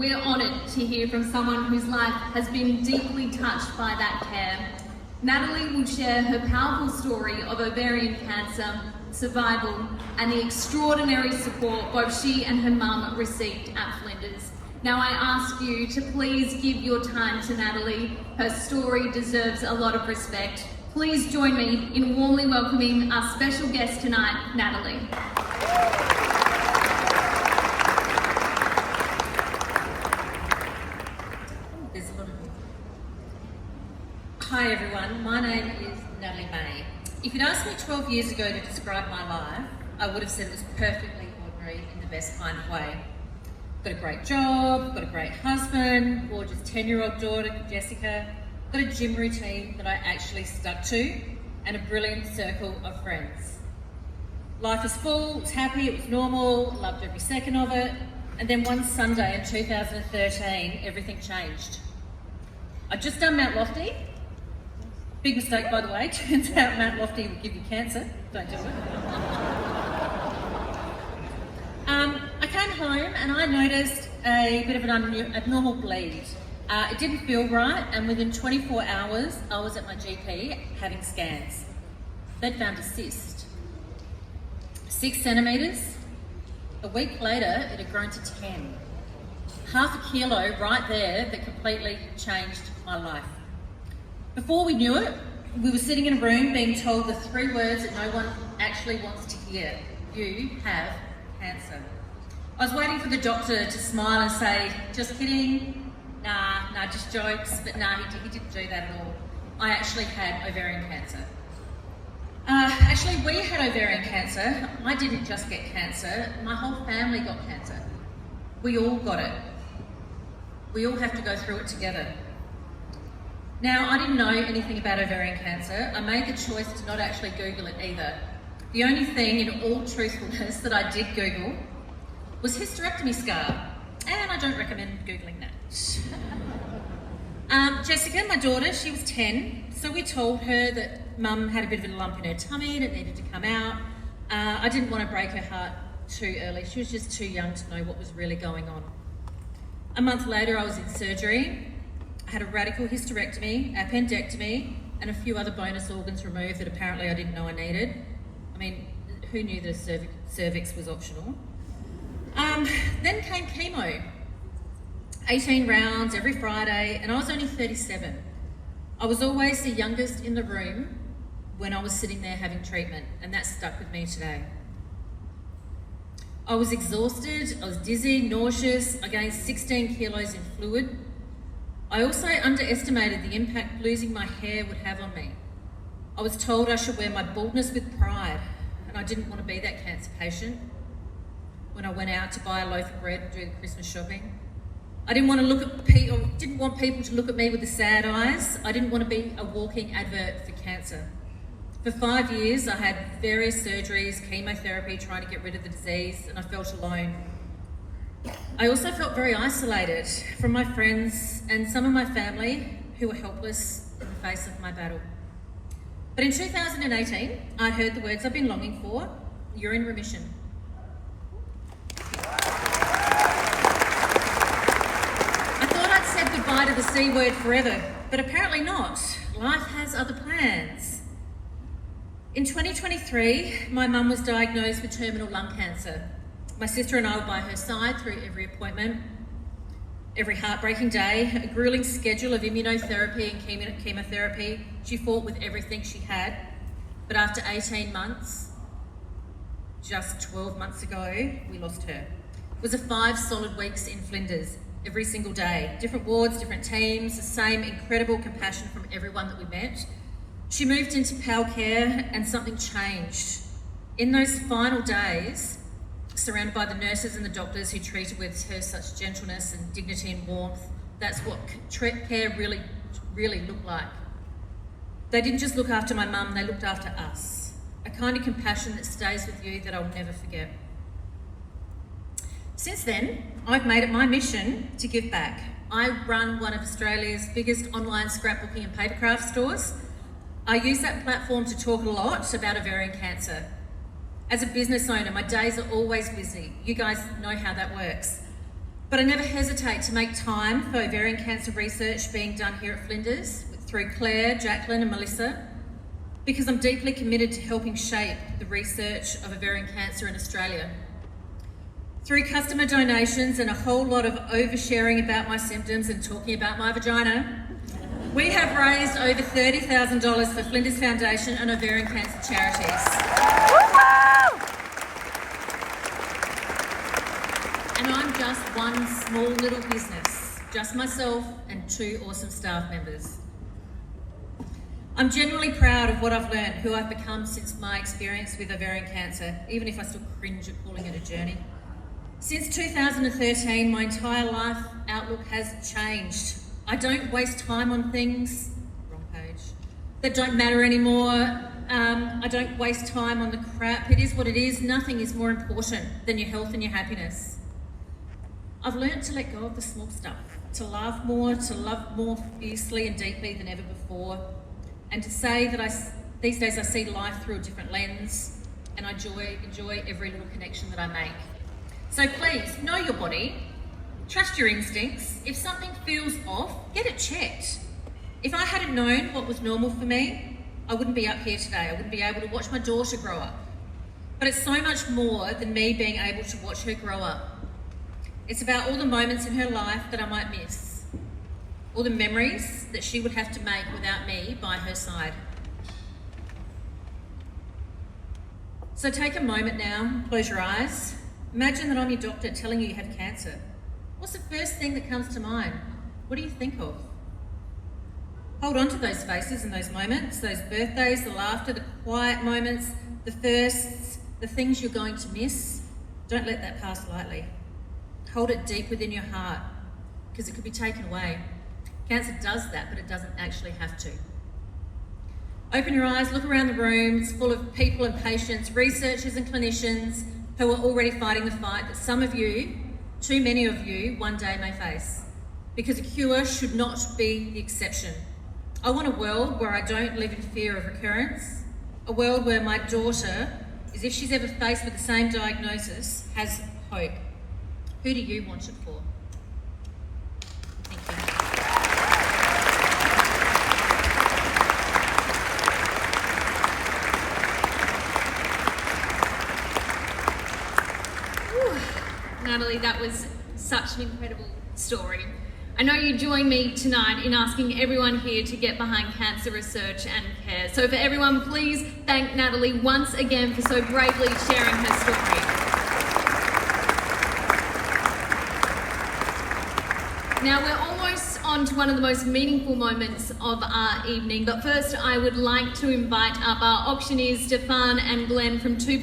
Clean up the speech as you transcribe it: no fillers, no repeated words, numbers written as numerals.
We're honoured to hear from someone whose life has been deeply touched by that care. Natalie will share her powerful story of ovarian cancer, survival, and the extraordinary support both she and her mum received at Flinders. Now I ask you to please give your time to Natalie. Her story deserves a lot of respect. Please join me in warmly welcoming our special guest tonight, Natalie. Hi everyone, my name is Natalie May. If you'd asked me 12 years ago to describe my life, I would have said it was perfectly ordinary in the best kind of way. Got a great job, got a great husband, gorgeous 10-year-old daughter, Jessica, got a gym routine that I actually stuck to, and a brilliant circle of friends. Life was full, it was happy, it was normal, loved every second of it, and then one Sunday in 2013, everything changed. I'd just done Mount Lofty. Big mistake, by the way. Turns out Mount Lofty will give you cancer. Don't do it. I came home and I noticed a bit of an abnormal bleed. It didn't feel right, and within 24 hours, I was at my GP having scans. They'd found a cyst. 6 centimetres. A week later, it had grown to 10. Half a kilo right there that completely changed my life. Before we knew it, we were sitting in a room being told the 3 words that no one actually wants to hear. You have cancer. I was waiting for the doctor to smile and say, just kidding, nah, just jokes, but nah, he didn't do that at all. I actually had ovarian cancer. We had ovarian cancer. I didn't just get cancer, my whole family got cancer. We all got it. We all have to go through it together. Now, I didn't know anything about ovarian cancer. I made the choice to not actually Google it either. The only thing, in all truthfulness, that I did Google was hysterectomy scar, and I don't recommend Googling that. Jessica, my daughter, she was 10, so we told her that Mum had a bit of a lump in her tummy and it needed to come out. I didn't want to break her heart too early. She was just too young to know what was really going on. A month later, I was in surgery. I had a radical hysterectomy, appendectomy, and a few other bonus organs removed that apparently I didn't know I needed. I mean, who knew that a cervix was optional? Then came chemo. 18 rounds every Friday, and I was only 37. I was always the youngest in the room when I was sitting there having treatment, and that stuck with me today. I was exhausted, I was dizzy, nauseous, I gained 16 kilos in fluid. I also underestimated the impact losing my hair would have on me. I was told I should wear my baldness with pride, and I didn't want to be that cancer patient. When I went out to buy a loaf of bread and do the Christmas shopping, I didn't want people to look at me with the sad eyes. I didn't want to be a walking advert for cancer. For 5 years, I had various surgeries, chemotherapy, trying to get rid of the disease, and I felt alone. I also felt very isolated from my friends and some of my family who were helpless in the face of my battle. But in 2018, I heard the words I've been longing for: you're in remission. I thought I'd said goodbye to the C word forever, but apparently not. Life has other plans. In 2023, my mum was diagnosed with terminal lung cancer. My sister and I were by her side through every appointment, every heartbreaking day, a grueling schedule of immunotherapy and chemotherapy. She fought with everything she had, but after 18 months, just 12 months ago, we lost her. It was 5 solid weeks in Flinders, every single day. Different wards, different teams, the same incredible compassion from everyone that we met. She moved into PAL care and something changed. In those final days, surrounded by the nurses and the doctors who treated with her such gentleness and dignity and warmth, that's what care really looked like. They didn't just look after my mum, they looked after us. A kind of compassion that stays with you that I'll never forget. Since then, I've made it my mission to give back. I run one of Australia's biggest online scrapbooking and papercraft stores. I use that platform to talk a lot about ovarian cancer. As a business owner, my days are always busy. You guys know how that works. But I never hesitate to make time for ovarian cancer research being done here at Flinders through Claire, Jacqueline and Melissa, because I'm deeply committed to helping shape the research of ovarian cancer in Australia. Through customer donations and a whole lot of oversharing about my symptoms and talking about my vagina, we have raised over $30,000 for Flinders Foundation and ovarian cancer charities. And I'm just one small little business, just myself and 2 awesome staff members. I'm genuinely proud of what I've learned, who I've become since my experience with ovarian cancer, even if I still cringe at calling it a journey. Since 2013, my entire life outlook has changed. I don't waste time on things, wrong page, that don't matter anymore. I don't waste time on the crap. It is what it is. Nothing is more important than your health and your happiness. I've learned to let go of the small stuff, to laugh more, to love more fiercely and deeply than ever before, and to say that these days I see life through a different lens and I enjoy every little connection that I make. So please, know your body, trust your instincts. If something feels off, get it checked. If I hadn't known what was normal for me, I wouldn't be up here today. I wouldn't be able to watch my daughter grow up. But it's so much more than me being able to watch her grow up. It's about all the moments in her life that I might miss, all the memories that she would have to make without me by her side. So take a moment now, close your eyes. Imagine that I'm your doctor telling you you have cancer. What's the first thing that comes to mind? What do you think of? Hold on to those faces and those moments, those birthdays, the laughter, the quiet moments, the firsts, the things you're going to miss. Don't let that pass lightly. Hold it deep within your heart, because it could be taken away. Cancer does that, but it doesn't actually have to. Open your eyes, look around the room. It's full of people and patients, researchers and clinicians who are already fighting the fight that some of you, too many of you, one day may face. Because a cure should not be the exception. I want a world where I don't live in fear of recurrence, a world where my daughter, as if she's ever faced with the same diagnosis, has hope. Who do you want it for? Thank you. Whew. Natalie, that was such an incredible story. I know you join me tonight in asking everyone here to get behind cancer research and care. So for everyone, please thank Natalie once again for so bravely sharing her story. Now we're almost on to one of the most meaningful moments of our evening, but first I would like to invite up our auctioneers Stefan and Glenn from Two